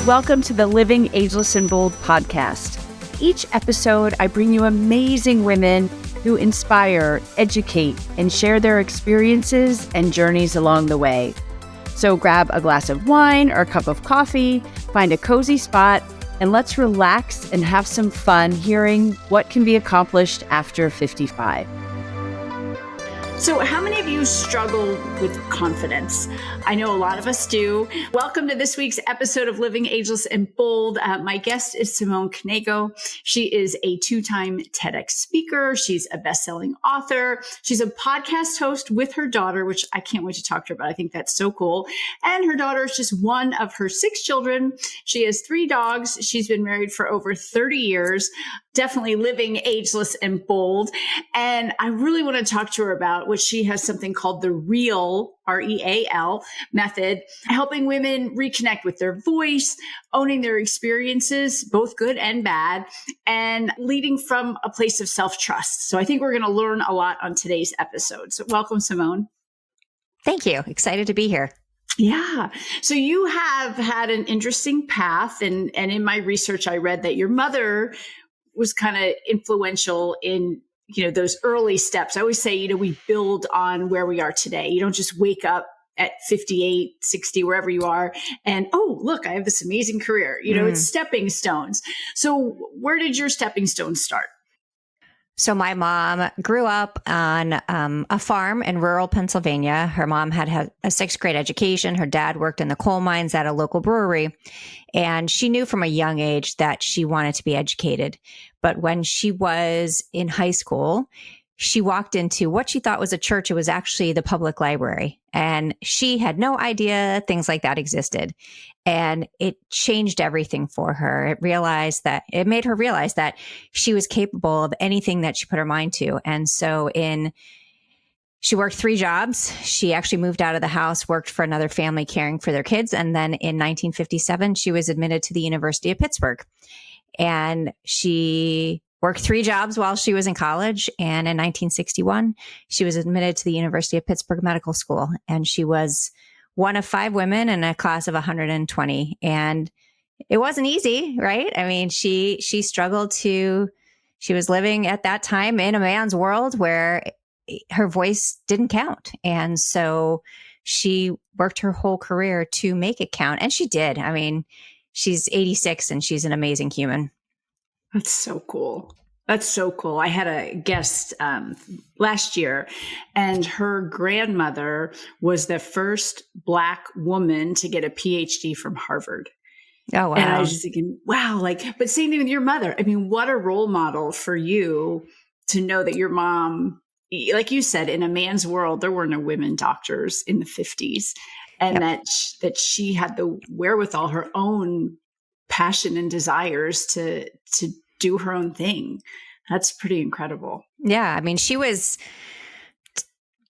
Welcome to the Living Ageless and Bold podcast. Each episode, I bring you amazing women who inspire, educate, and share their experiences and journeys along the way. So grab a glass of wine or a cup of coffee, find a cozy spot, and let's relax and have some fun hearing what can be accomplished after 55. So how many of you struggle with confidence? I know a lot of us do. Welcome to this week's episode of Living Ageless and Bold. My guest is Simone Knego. She is a 2-time TEDx speaker. She's a best-selling author. She's a podcast host with her daughter, which I can't wait to talk to her about. I think that's so cool. And her daughter is just one of her 6 children. She has 3 dogs. She's been married for over 30 years. Definitely living ageless and bold. And I really want to talk to her about what she has something called the REAL, REAL method, helping women reconnect with their voice, owning their experiences, both good and bad, and leading from a place of self-trust. So I think we're going to learn a lot on today's episode. So welcome, Simone. Thank you. Excited to be here. Yeah. So you have had an interesting path. And in my research, I read that your mother was kind of influential in, those early steps. I always say, we build on where we are today. You don't just wake up at 58, 60, wherever you are, and, oh, look, I have this amazing career. It's stepping stones. So where did your stepping stones start? So my mom grew up on a farm in rural Pennsylvania. Her mom had a 6th grade education. Her dad worked in the coal mines at a local brewery. And she knew from a young age that she wanted to be educated. But when she was in high school, she walked into what she thought was a church. It was actually the public library. And she had no idea things like that existed. And it changed everything for her. It made her realize that she was capable of anything that she put her mind to. And so she worked 3 jobs. She actually moved out of the house, worked for another family caring for their kids. And then in 1957, she was admitted to the University of Pittsburgh. And she worked 3 jobs while she was in college. And in 1961, she was admitted to the University of Pittsburgh Medical School. And she was one of 5 women in a class of 120. And it wasn't easy, right? I mean, she struggled she was living at that time in a man's world where her voice didn't count. And so she worked her whole career to make it count. And she did. I mean, she's 86 and she's an amazing human. That's so cool. That's so cool. I had a guest last year, and her grandmother was the first Black woman to get a PhD from Harvard. Oh, wow. And I was just thinking, wow, but same thing with your mother. I mean, what a role model for you to know that your mom, like you said, in a man's world, there were no women doctors in the 50s, and Yep. that she had the wherewithal, her own passion and desires to do her own thing. That's pretty incredible. Yeah. I mean, she was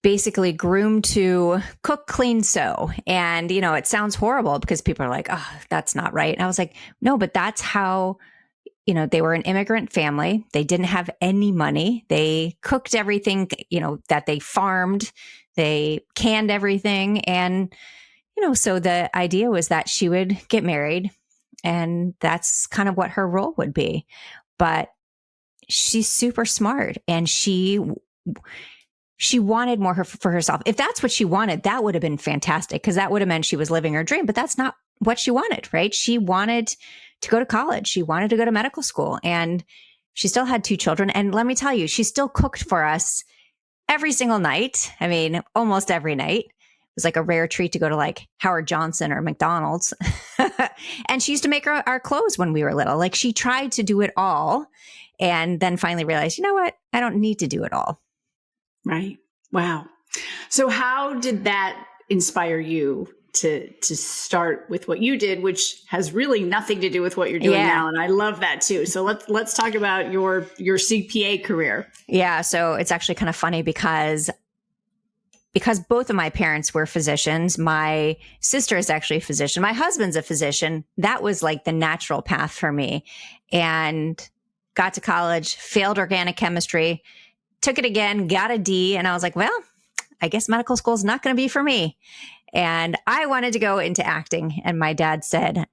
basically groomed to cook, clean, sew. And, it sounds horrible because people are like, oh, that's not right. And I was like, no, but that's how, they were an immigrant family. They didn't have any money. They cooked everything, that they farmed. They canned everything. And, so the idea was that she would get married, and that's kind of what her role would be. But she's super smart, and she wanted more for herself. If that's what she wanted, that would have been fantastic, because that would have meant she was living her dream. But that's not what she wanted, right? She wanted to go to college. She wanted to go to medical school, and she still had 2 children. And let me tell you, she still cooked for us every single night. I mean, almost every night. It was like a rare treat to go to Howard Johnson or McDonald's. And she used to make our clothes when we were little. She tried to do it all, and then finally realized, you know what? I don't need to do it all. Right. Wow. So how did that inspire you to start with what you did, which has really nothing to do with what you're doing now? And I love that too. So let's talk about your CPA career. Yeah. So it's actually kind of funny because both of my parents were physicians. My sister is actually a physician. My husband's a physician. That was the natural path for me. And got to college, failed organic chemistry, took it again, got a D. And I was like, well, I guess medical school is not going to be for me. And I wanted to go into acting. And my dad said,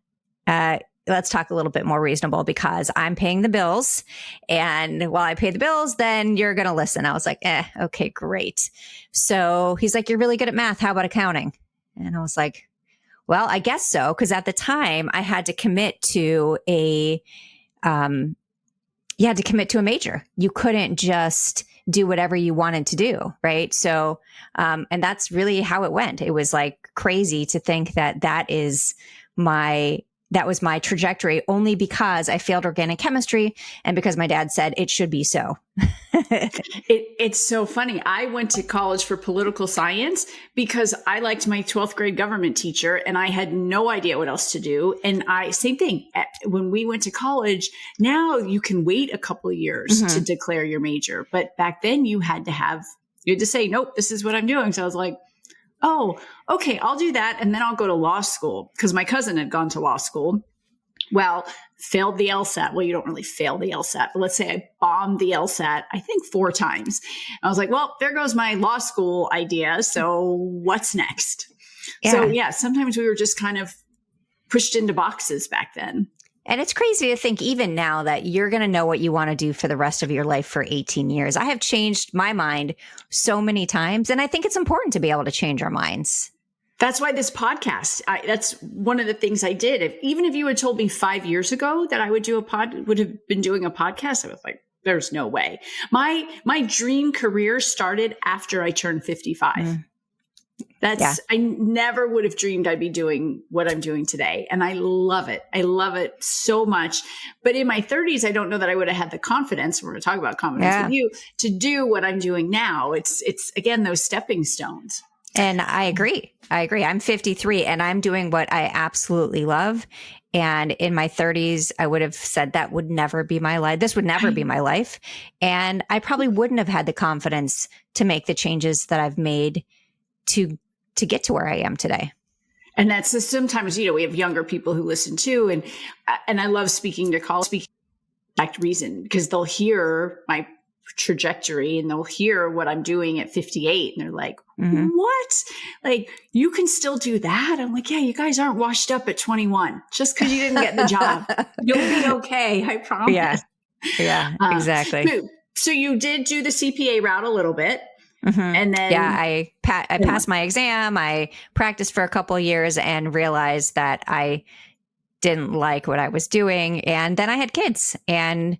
let's talk a little bit more reasonable because I'm paying the bills. And while I pay the bills, then you're going to listen. I was like, okay, great. So he's like, you're really good at math. How about accounting? And I was like, well, I guess so. Because at the time I had to commit to you had to commit to a major. You couldn't just do whatever you wanted to do. Right. So, and that's really how it went. It was like crazy to think that that was my trajectory only because I failed organic chemistry and because my dad said it should be so. It's so funny. I went to college for political science because I liked my 12th grade government teacher and I had no idea what else to do. And same thing, when we went to college, now you can wait a couple of years to declare your major. But back then you had to say, nope, this is what I'm doing. So I was like, oh, okay, I'll do that. And then I'll go to law school because my cousin had gone to law school. Well, failed the LSAT. Well, you don't really fail the LSAT, but let's say I bombed the LSAT, I think 4 times. I was like, well, there goes my law school idea. So what's next? Yeah. So yeah, sometimes we were just kind of pushed into boxes back then. And it's crazy to think even now that you're going to know what you want to do for the rest of your life for 18 years. I have changed my mind so many times. And I think it's important to be able to change our minds. That's why this podcast, that's one of the things I did. Even if you had told me 5 years ago that I would would have been doing a podcast, I was like, there's no way. My dream career started after I turned 55. I never would have dreamed I'd be doing what I'm doing today. And I love it. I love it so much. But in my 30s, I don't know that I would have had the confidence, we're going to talk about confidence with you, to do what I'm doing now. It's again, those stepping stones. And I agree. I'm 53 and I'm doing what I absolutely love. And in my 30s, I would have said that would never be my life. This would never be my life. And I probably wouldn't have had the confidence to make the changes that I've made to get to where I am today. And that's sometimes, we have younger people who listen too. And I love speaking to college, exact reason, because they'll hear my trajectory and they'll hear what I'm doing at 58. And they're like, what? Like, you can still do that? I'm like, yeah, you guys aren't washed up at 21 just because you didn't get the job. You'll be okay. I promise. Yeah, exactly. So you did do the CPA route a little bit. And then I passed my exam. I practiced for a couple of years and realized that I didn't like what I was doing. And then I had kids. And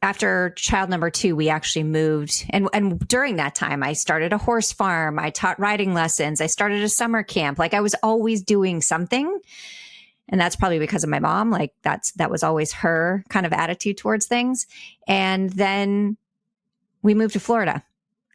after child number 2, we actually moved. And during that time, I started a horse farm. I taught riding lessons. I started a summer camp. Like, I was always doing something. And that's probably because of my mom. Like, that was always her kind of attitude towards things. And then we moved to Florida.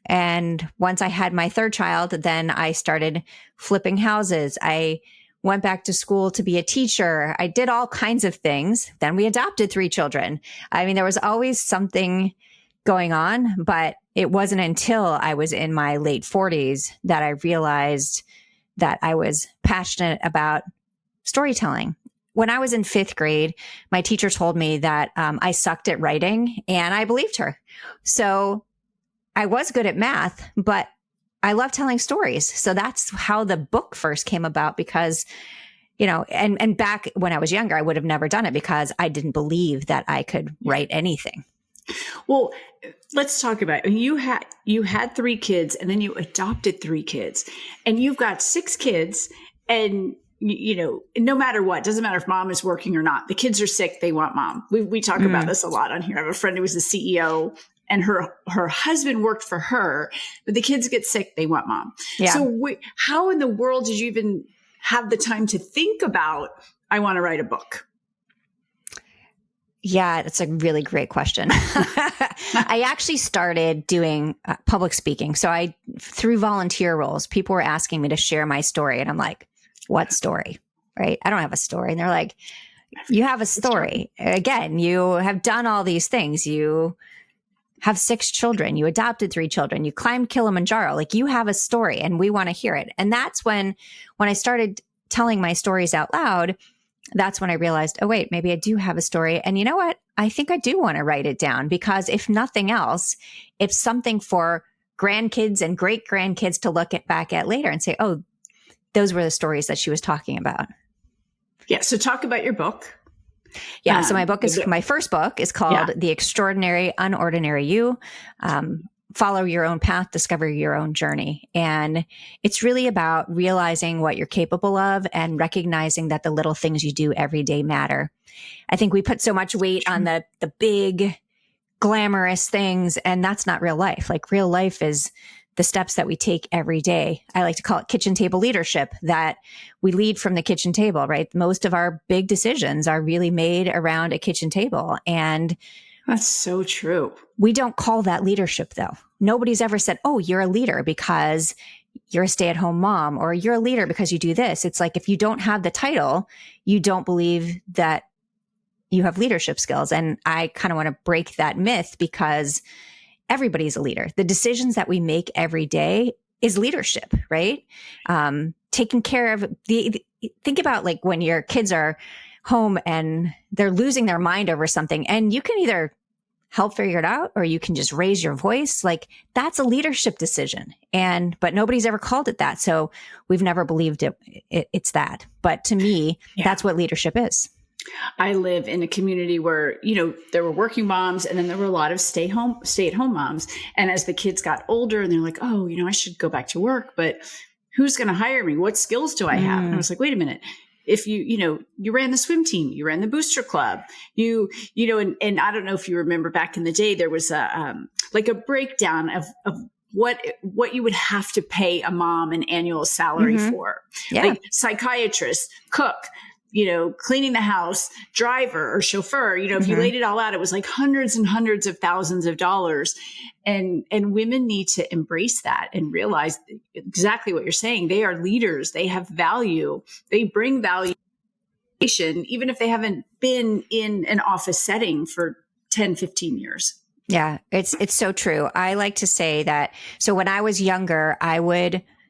And once I had my 3rd child, then I started flipping houses. I went back to school to be a teacher. I did all kinds of things. Then we adopted 3 children. I mean, there was always something going on, but it wasn't until I was in my late 40s that I realized that I was passionate about storytelling. When I was in 5th grade, my teacher told me that I sucked at writing, and I believed her. So I was good at math, but I love telling stories. So that's how the book first came about because, and back when I was younger, I would have never done it because I didn't believe that I could write anything. Well, let's talk about it. You had 3 kids and then you adopted 3 kids and you've got 6 kids and no matter what, doesn't matter if mom is working or not, the kids are sick. They want mom. We talk about this a lot on here. I have a friend who was a CEO and her husband worked for her, but the kids get sick. They want mom. Yeah. So how in the world did you even have the time to think about, I want to write a book? Yeah, that's a really great question. I actually started doing public speaking. So through volunteer roles, people were asking me to share my story. And I'm like, what story? Right? I don't have a story. And they're like, you have a story. Again, you have done all these things. You have 6 children, you adopted 3 children, you climbed Kilimanjaro, like you have a story and we want to hear it. And that's when I started telling my stories out loud, that's when I realized, oh wait, maybe I do have a story. And you know what? I think I do want to write it down because if nothing else, it's something for grandkids and great grandkids to look back at later and say, oh, those were the stories that she was talking about. Yeah. So talk about your book. Yeah. So my first book is called The Extraordinary Unordinary You. Follow your own path, discover your own journey. And it's really about realizing what you're capable of and recognizing that the little things you do every day matter. I think we put so much weight on the big glamorous things, and that's not real life. Like, real life is the steps that we take every day. I like to call it kitchen table leadership, that we lead from the kitchen table, right? Most of our big decisions are really made around a kitchen table. And that's so true. We don't call that leadership, though. Nobody's ever said, oh, you're a leader because you're a stay-at-home mom, or you're a leader because you do this. It's like, if you don't have the title, you don't believe that you have leadership skills. And I kind of want to break that myth, because everybody's a leader. The decisions that we make every day is leadership, right? Taking care of think about like when your kids are home and they're losing their mind over something, and you can either help figure it out or you can just raise your voice. Like, that's a leadership decision. But nobody's ever called it that. So we've never believed it's that. But to me, that's what leadership is. I live in a community where, there were working moms, and then there were a lot of stay-at-home moms. And as the kids got older and they're like, oh, I should go back to work, but who's going to hire me? What skills do I have? And I was like, wait a minute. If you ran the swim team, you ran the booster club, and I don't know if you remember back in the day, there was a breakdown of what you would have to pay a mom an annual salary for, like psychiatrist, cook, cleaning the house, driver or chauffeur. If you laid it all out, it was like hundreds and hundreds of thousands of dollars. And women need to embrace that and realize exactly what you're saying. They are leaders. They have value. They bring value, even if they haven't been in an office setting for 10, 15 years. Yeah, it's so true. I like to say that. So when I was younger,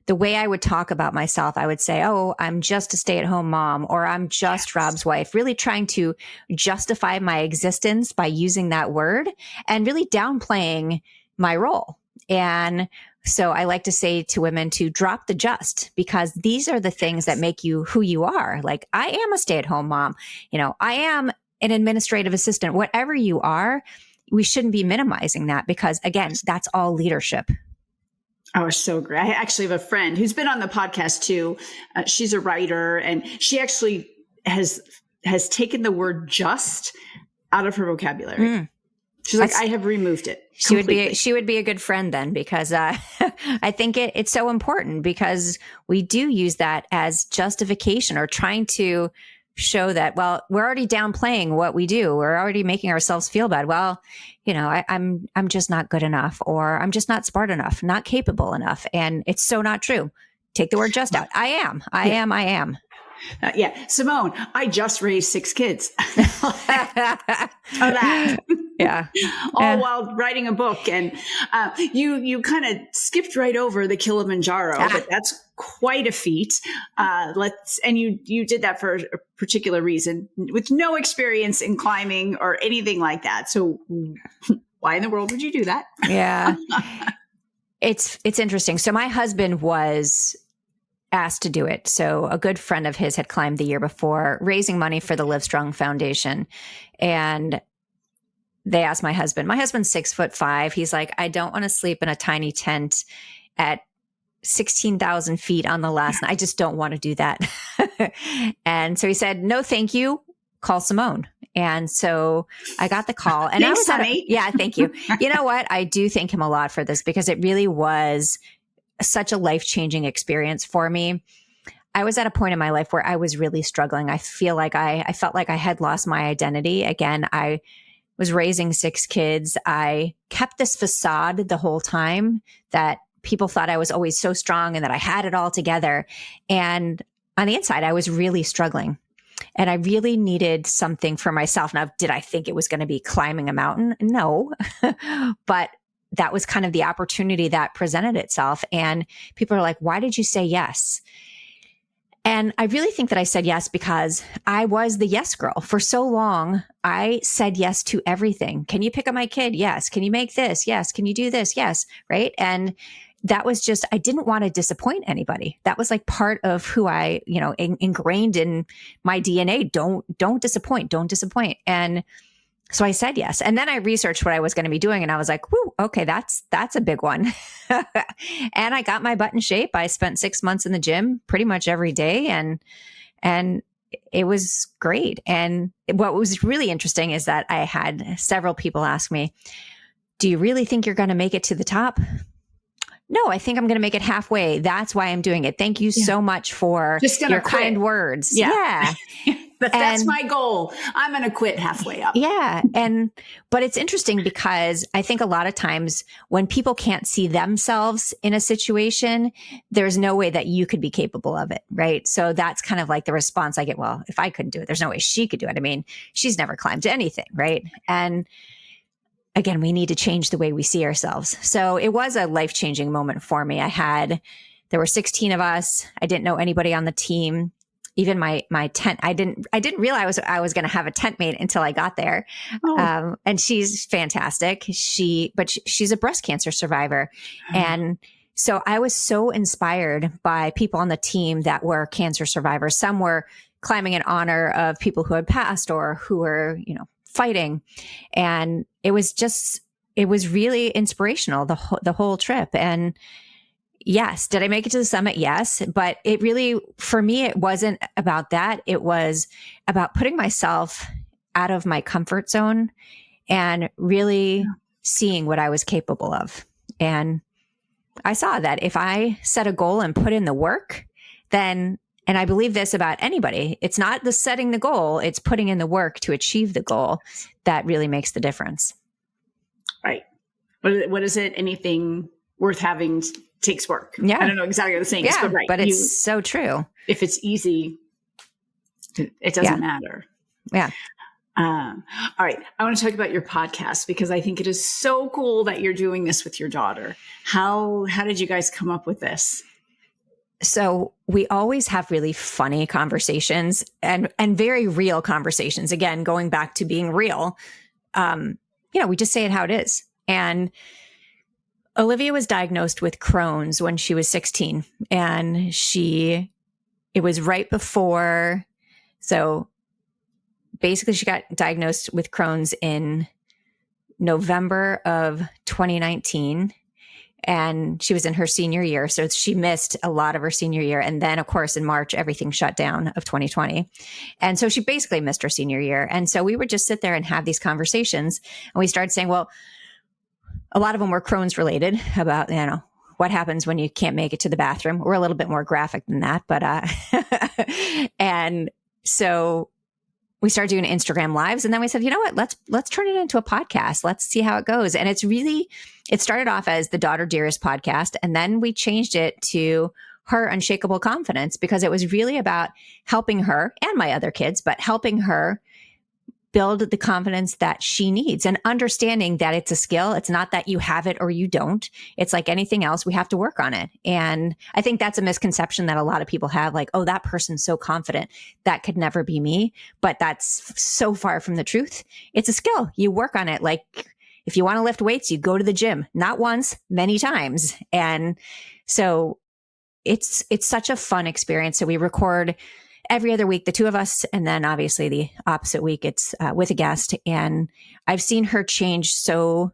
the way I would talk about myself, I would say, oh, I'm just a stay-at-home mom, or I'm just Rob's wife, really trying to justify my existence by using that word and really downplaying my role. And so I like to say to women to drop the just, because these are the things that make you who you are. Like, I am a stay-at-home mom. I am an administrative assistant. Whatever you are, we shouldn't be minimizing that, because again, that's all leadership. Oh, so great. I actually have a friend who's been on the podcast too. She's a writer, and she actually has taken the word just out of her vocabulary. She's like, I have removed it. She would be a good friend then, because I think it's so important, because we do use that as justification or trying to show that, well, we're already downplaying what we do. We're already making ourselves feel bad. Well, I'm just not good enough, or I'm just not smart enough, not capable enough. And it's so not true. Take the word just out. I am. Simone, I just raised 6 kids. That. Yeah. All while writing a book. And you kind of skipped right over the Kilimanjaro, but that's quite a feat. And you did that for a particular reason, with no experience in climbing or anything like that. So why in the world would you do that? Yeah. It's interesting. So my husband was asked to do it. So a good friend of his had climbed the year before, raising money for the Livestrong Foundation. And they asked my husband's 6'5". He's like, I don't want to sleep in a tiny tent at 16,000 feet on the last night. I just don't want to do that. And so he said, no, thank you. Call Simone. And so I got the call, and Thanks, thank you. You know what? I do thank him a lot for this, because it really was such a life-changing experience for me. I was at a point in my life where I was really struggling. I felt like I had lost my identity. Again, I was raising 6 kids. I kept this facade the whole time that people thought I was always so strong and that I had it all together. And on the inside, I was really struggling. And I really needed something for myself. Now, did I think it was going to be climbing a mountain? No. But that was kind of the opportunity that presented itself. And people are like, why did you say yes? And I really think that I said yes because I was the yes girl. For so long, I said yes to everything. Can you pick up my kid? Yes. Can you make this? Yes. Can you do this? Yes. Right. And that was just, I didn't want to disappoint anybody. That was like part of who I, ingrained in my DNA. Don't disappoint, don't disappoint. And so I said yes. And then I researched what I was going to be doing and I was like, whoo, okay, that's a big one. And I got my butt in shape. I spent 6 months in the gym pretty much every day. And it was great. And what was really interesting is that I had several people ask me, do you really think you're going to make it to the top? No, I think I'm going to make it halfway. That's why I'm doing it. Thank you so much for your kind words. Yeah. That's my goal. I'm going to quit halfway up. Yeah. But it's interesting because I think a lot of times when people can't see themselves in a situation, there's no way that you could be capable of it. Right. So that's kind of like the response I get. Well, if I couldn't do it, there's no way she could do it. I mean, she's never climbed anything. Right. And again, we need to change the way we see ourselves. So it was a life-changing moment for me. There were 16 of us. I didn't know anybody on the team. Even my tent, I didn't realize I was going to have a tent mate until I got there. Oh. And she's fantastic. She's a breast cancer survivor. And so I was so inspired by people on the team that were cancer survivors. Some were climbing in honor of people who had passed or who were, fighting. And it was really inspirational, the whole trip. And yes, did I make it to the summit? Yes. But it really, for me, it wasn't about that. It was about putting myself out of my comfort zone and really seeing what I was capable of. And I saw that if I set a goal and put in the work, then, and I believe this about anybody, it's not the setting the goal, it's putting in the work to achieve the goal that really makes the difference. Right. What is it? Anything worth having takes work. Yeah. I don't know exactly the saying, but right. But it's so true. If it's easy, it doesn't matter. Yeah. All right. I want to talk about your podcast because I think it is so cool that you're doing this with your daughter. How did you guys come up with this? So we always have really funny conversations and very real conversations. Again, going back to being real, we just say it how it is. And Olivia was diagnosed with Crohn's when she was 16, and it was right before. So basically she got diagnosed with Crohn's in November of 2019. And she was in her senior year. So she missed a lot of her senior year. And then, of course, in March, everything shut down of 2020. And so she basically missed her senior year. And so we would just sit there and have these conversations. And we started saying, well, a lot of them were Crohn's related about, what happens when you can't make it to the bathroom. We're a little bit more graphic than that. But, and so we started doing Instagram lives, and then we said, you know what, let's turn it into a podcast. Let's see how it goes. And it started off as the Daughter Dearest podcast. And then we changed it to Her Unshakable Confidence, because it was really about helping her and my other kids, but helping her build the confidence that she needs and understanding that it's a skill. It's not that you have it or you don't. It's like anything else. We have to work on it. And I think that's a misconception that a lot of people have, like, oh, that person's so confident. That could never be me. But that's so far from the truth. It's a skill. You work on it. Like if you want to lift weights, you go to the gym, not once, many times. And so it's such a fun experience. So we record every other week, the two of us, and then obviously the opposite week, it's with a guest. And I've seen her change so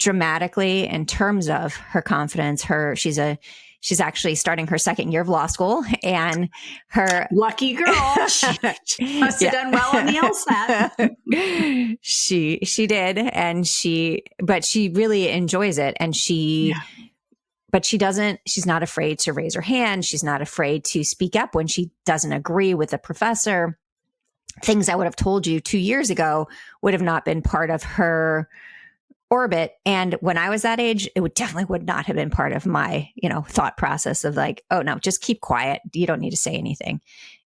dramatically in terms of her confidence. She's actually starting her second year of law school, and her lucky girl. She must have done well on the LSAT. She did, and but she really enjoys it, and But she's not afraid to raise her hand. She's not afraid to speak up when she doesn't agree with a professor. Things I would have told you 2 years ago would have not been part of her orbit. And when I was that age, it definitely would not have been part of my, thought process of like, oh no, just keep quiet. You don't need to say anything.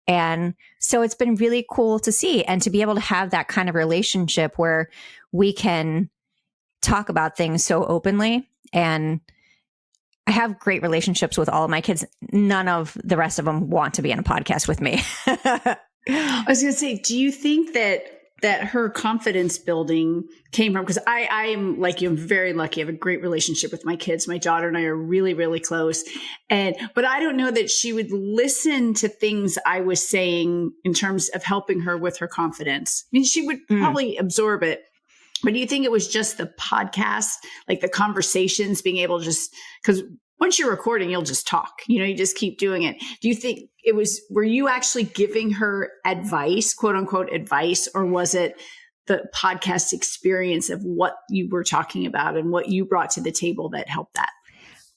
And so it's been really cool to see and to be able to have that kind of relationship where we can talk about things so openly. And I have great relationships with all of my kids. None of the rest of them want to be on a podcast with me. I was going to say, do you think that that her confidence building came from, because I am like you, I'm very lucky. I have a great relationship with my kids. My daughter and I are really, really close. But I don't know that she would listen to things I was saying in terms of helping her with her confidence. I mean, she would probably absorb it. But do you think it was just the podcast, like the conversations, being able to just, because once you're recording, you'll just talk, you just keep doing it. Do you think were you actually giving her advice, quote unquote advice, or was it the podcast experience of what you were talking about and what you brought to the table that helped that?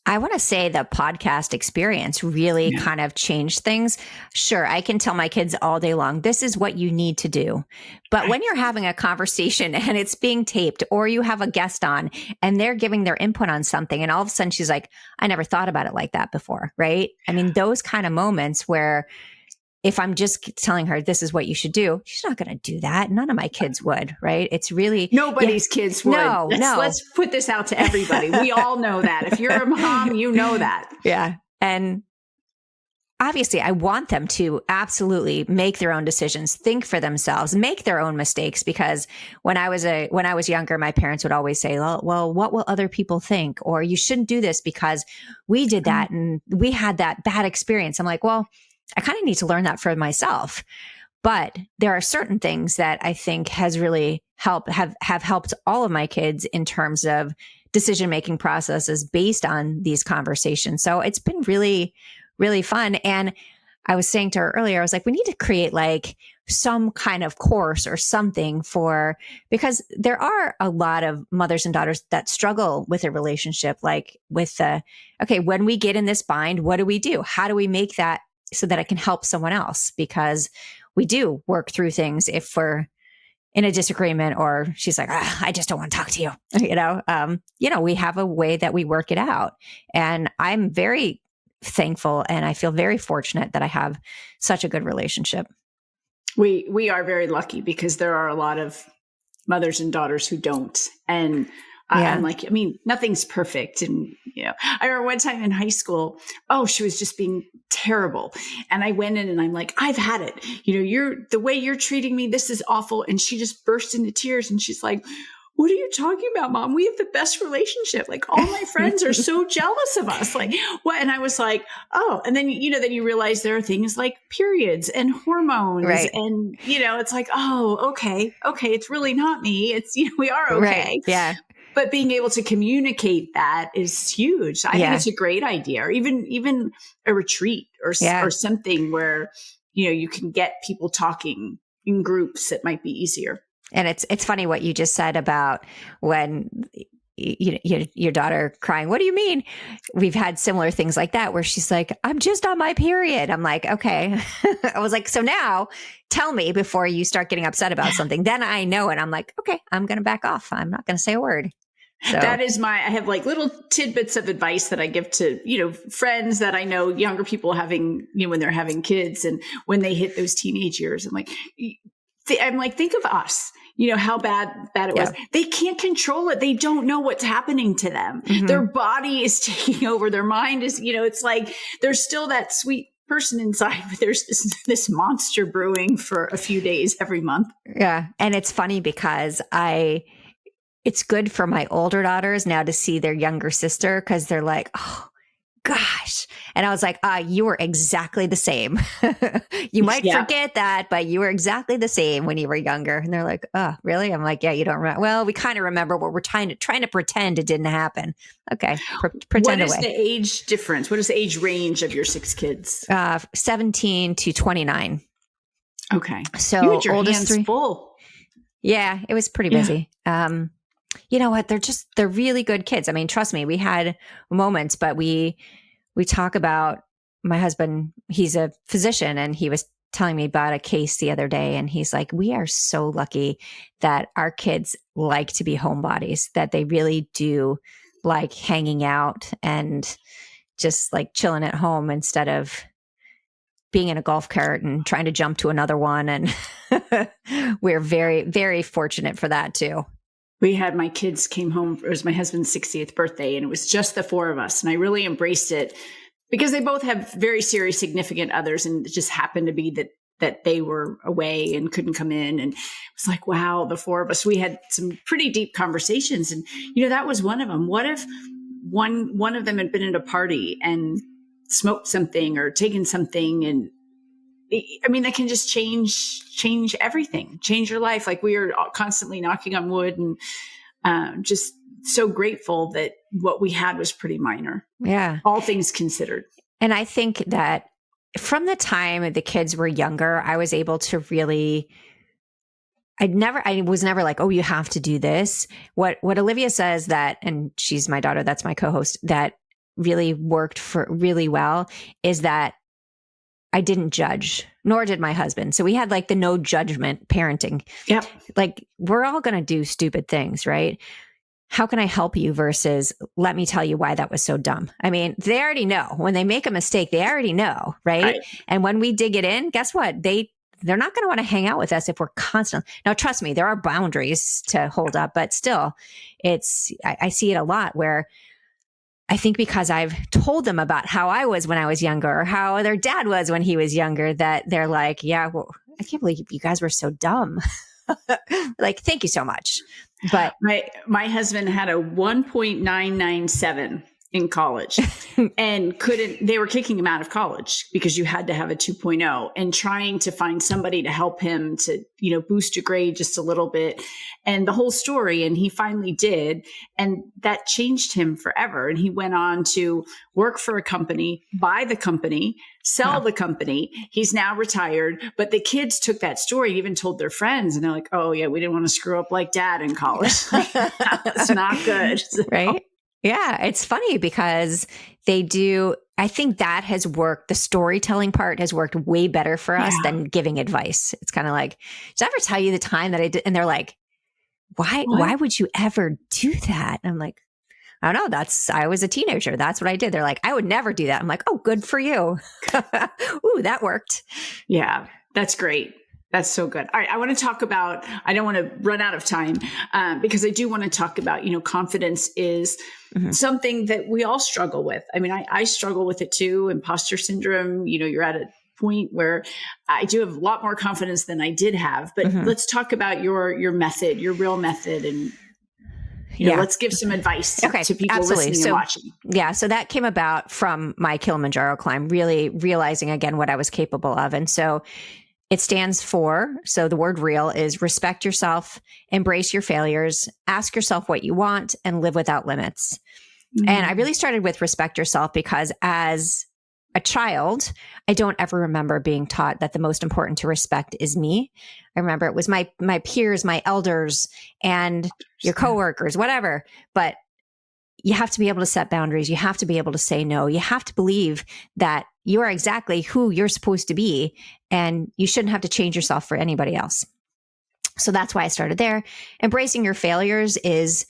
I want to say the podcast experience really kind of changed things. Sure, I can tell my kids all day long, this is what you need to do. But when you're having a conversation and it's being taped, or you have a guest on and they're giving their input on something, and all of a sudden she's like, I never thought about it like that before, right? I mean, those kind of moments where if I'm just telling her, this is what you should do, she's not going to do that. None of my kids would, right? It's really nobody's kids would. No. Let's put this out to everybody. We all know that. If you're a mom, you know that. Yeah. And obviously I want them to absolutely make their own decisions, think for themselves, make their own mistakes. Because when I was younger, my parents would always say, well, what will other people think? Or you shouldn't do this because we did that and we had that bad experience. I'm like, well, I kind of need to learn that for myself. But there are certain things that I think has really have helped all of my kids in terms of decision-making processes based on these conversations. So it's been really, really fun. And I was saying to her earlier, I was like, we need to create like some kind of course or something because there are a lot of mothers and daughters that struggle with a relationship, like with when we get in this bind, what do we do? How do we make that so that I can help someone else? Because we do work through things if we're in a disagreement, or she's like, I just don't want to talk to you. We have a way that we work it out. And I'm very thankful and I feel very fortunate that I have such a good relationship. We are very lucky, because there are a lot of mothers and daughters who don't. And I'm like, I mean, nothing's perfect. And, I remember one time in high school, she was just being terrible. And I went in and I'm like, I've had it. The way you're treating me, this is awful. And she just burst into tears and she's like, what are you talking about, Mom? We have the best relationship. Like, all my friends are so jealous of us. Like, what? And I was like, oh, and then, then you realize there are things like periods and hormones. Right. And, it's like, oh, okay. It's really not me. It's, we are okay. Right. Yeah. But being able to communicate that is huge. I think it's a great idea, or even a retreat or something where, you can get people talking in groups. It might be easier. And it's funny what you just said about when your daughter crying. What do you mean? We've had similar things like that where she's like, I'm just on my period. I'm like, okay. I was like, so now tell me before you start getting upset about something. Then I know. And I'm like, okay, I'm going to back off. I'm not going to say a word. So that is I have like little tidbits of advice that I give to, friends that I know, younger people having, when they're having kids and when they hit those teenage years. I'm like, think of us, how bad it was. They can't control it. They don't know what's happening to them. Mm-hmm. Their body is taking over. Their mind is, it's like, there's still that sweet person inside, but there's this monster brewing for a few days every month. Yeah. And it's funny because it's good for my older daughters now to see their younger sister, because they're like, oh gosh. And I was like, you were exactly the same. You might forget that, but you were exactly the same when you were younger. And they're like, oh, really? I'm like, yeah, you don't remember. Well, we kind of remember what we're trying to pretend it didn't happen. Okay. Pretend away. What is the age difference? What is the age range of your 6 kids? 17 to 29. Okay. So you had your oldest hands 3. full. Yeah, it was pretty busy. You know what? They're really good kids. I mean, trust me, we had moments, but we talk about my husband. He's a physician, and he was telling me about a case the other day. And he's like, we are so lucky that our kids like to be homebodies, that they really do like hanging out and just like chilling at home instead of being in a golf cart and trying to jump to another one. And we're very, very fortunate for that too. We had my kids came home. It was my husband's 60th birthday, and it was just the 4 of us. And I really embraced it because they both have very serious, significant others. And it just happened to be that that they were away and couldn't come in. And it was like, wow, the four of us, we had some pretty deep conversations. And, that was one of them. What if one of them had been at a party and smoked something or taken something? And that can just change everything, change your life. Like, we are constantly knocking on wood, and just so grateful that what we had was pretty minor. Yeah. All things considered. And I think that from the time the kids were younger, I was able to really, I was never like, oh, you have to do this. What Olivia says that, and she's my daughter, that's my co-host, that really worked for really well is that I didn't judge, nor did my husband. So we had like the no judgment parenting. Yep. Like, we're all going to do stupid things, right? How can I help you versus let me tell you why that was so dumb? I mean, they already know when they make a mistake, they already know, right? And when we dig it in, guess what? They're not going to want to hang out with us if we're constant. Now, trust me, there are boundaries to hold up, but still I see it a lot where I think because I've told them about how I was when I was younger or how their dad was when he was younger, that they're like, yeah, well, I can't believe you guys were so dumb. Like, thank you so much. But my husband had a 1.997 in college and they were kicking him out of college because you had to have a 2.0, and trying to find somebody to help him to, boost your grade just a little bit, and the whole story. And he finally did. And that changed him forever. And he went on to work for a company, buy the company, sell the company. He's now retired, but the kids took that story and even told their friends, and they're like, oh yeah, we didn't want to screw up like dad in college. That's not good. So. Right. Yeah, it's funny because they do. I think that has worked. The storytelling part has worked way better for us than giving advice. It's kind of like, did I ever tell you the time that I did? And they're like, why would you ever do that? And I'm like, I don't know. I was a teenager. That's what I did. They're like, I would never do that. I'm like, oh, good for you. Ooh, that worked. Yeah, that's great. That's so good. All right. I want to talk about, I don't want to run out of time because I do want to talk about, confidence is something that we all struggle with. I mean, I struggle with it too. Imposter syndrome, you're at a point where I do have a lot more confidence than I did have, but let's talk about your method, your real method. And, let's give some advice to people listening and watching. Yeah. So that came about from my Kilimanjaro climb, really realizing again what I was capable of. And so it stands for, so the word real is respect yourself, embrace your failures, ask yourself what you want, and live without limits. And I really started with respect yourself because as a child, I don't ever remember being taught that the most important to respect is me. I remember it was my peers, my elders, and your coworkers, whatever. But you have to be able to set boundaries. You have to be able to say no. You have to believe that you are exactly who you're supposed to be, and you shouldn't have to change yourself for anybody else. So that's why I started there. Embracing your failures is,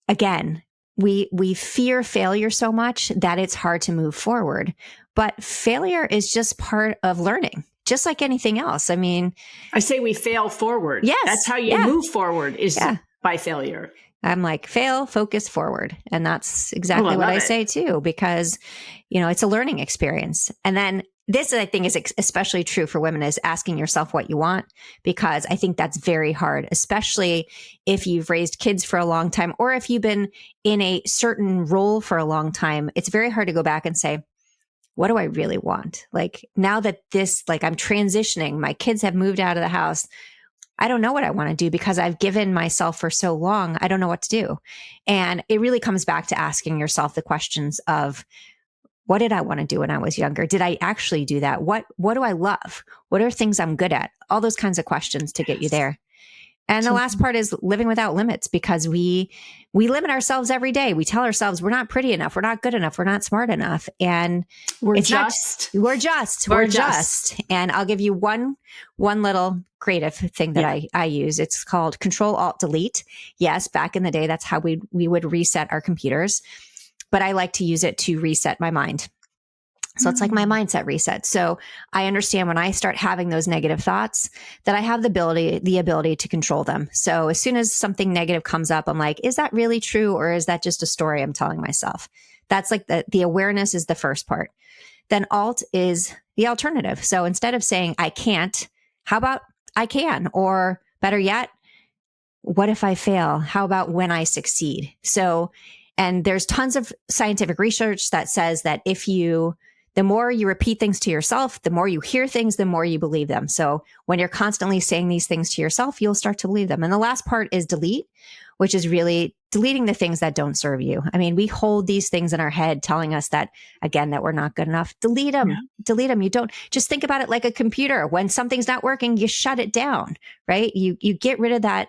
again, we fear failure so much that it's hard to move forward. But failure is just part of learning, just like anything else. I mean, I say we fail forward. Yes. That's how you move forward is by failure. I'm like, fail, focus, forward. And that's exactly what I say too, because, it's a learning experience. And then this, I think, is especially true for women, is asking yourself what you want, because I think that's very hard, especially if you've raised kids for a long time, or if you've been in a certain role for a long time. It's very hard to go back and say, what do I really want? Like, now that I'm transitioning, my kids have moved out of the house, I don't know what I want to do because I've given myself for so long. I don't know what to do. And it really comes back to asking yourself the questions of, what did I want to do when I was younger? Did I actually do that? What do I love? What are things I'm good at? All those kinds of questions to get you there. And the last part is living without limits, because we limit ourselves every day. We tell ourselves we're not pretty enough, we're not good enough, we're not smart enough, and we're just. And I'll give you one little creative thing that I use. It's called Control-Alt-Delete. Yes, back in the day, that's how we would reset our computers, but I like to use it to reset my mind. So it's like my mindset reset. So I understand when I start having those negative thoughts that I have the ability to control them. So as soon as something negative comes up, I'm like, is that really true? Or is that just a story I'm telling myself? That's like the awareness is the first part. Then alt is the alternative. So instead of saying, I can't, how about I can? Or better yet, what if I fail? How about when I succeed? So, and there's tons of scientific research that says that the more you repeat things to yourself, the more you hear things, the more you believe them. So when you're constantly saying these things to yourself, you'll start to believe them. And the last part is delete, which is really deleting the things that don't serve you. I mean, we hold these things in our head telling us that, again, that we're not good enough. Delete them. Yeah. Delete them. You don't just think about it like a computer. When something's not working, you shut it down, right? You get rid of that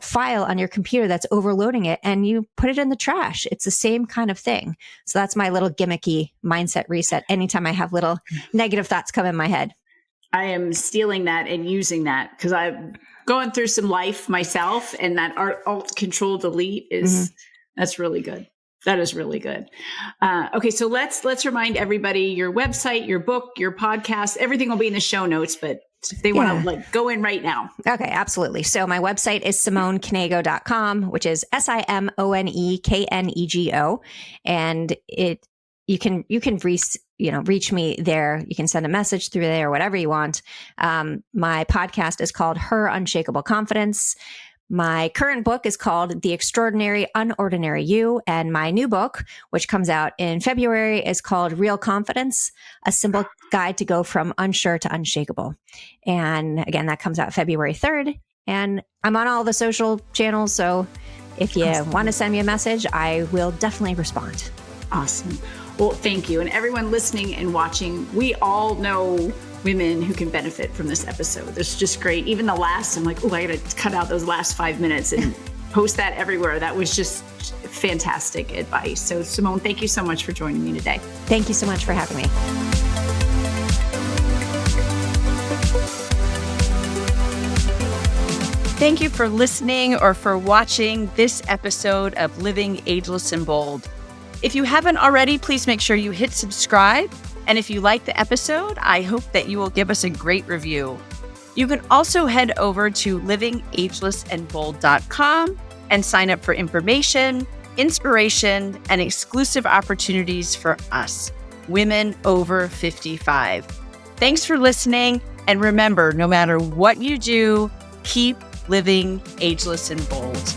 file on your computer that's overloading it and you put it in the trash. It's the same kind of thing. So that's my little gimmicky mindset reset anytime I have little negative thoughts come in my head. I am stealing that and using that because I'm going through some life myself, and that alt control delete is that's really good. That is really good. Okay, so let's remind everybody your website, your book, your podcast, everything will be in the show notes, but if they want to go in right now. Okay, absolutely. So my website is SimoneKnego.com, which is SIMONEKNEGO. And you can reach me there. You can send a message through there, whatever you want. My podcast is called Her Unshakable Confidence. My current book is called The Extraordinary Unordinary You. And my new book, which comes out in February, is called Real Confidence, a simple guide to go from unsure to unshakable. And again, that comes out February 3rd. And I'm on all the social channels. So if you want to send me a message, I will definitely respond. Awesome. Well, thank you. And everyone listening and watching, we all know women who can benefit from this episode. It's just great. Even the last, I'm like, oh, I got to cut out those last 5 minutes and post that everywhere. That was just fantastic advice. So Simone, thank you so much for joining me today. Thank you so much for having me. Thank you for listening or for watching this episode of Living Ageless and Bold. If you haven't already, please make sure you hit subscribe. And if you like the episode, I hope that you will give us a great review. You can also head over to livingagelessandbold.com and sign up for information, inspiration, and exclusive opportunities for us, women over 55. Thanks for listening. And remember, no matter what you do, keep living ageless and bold.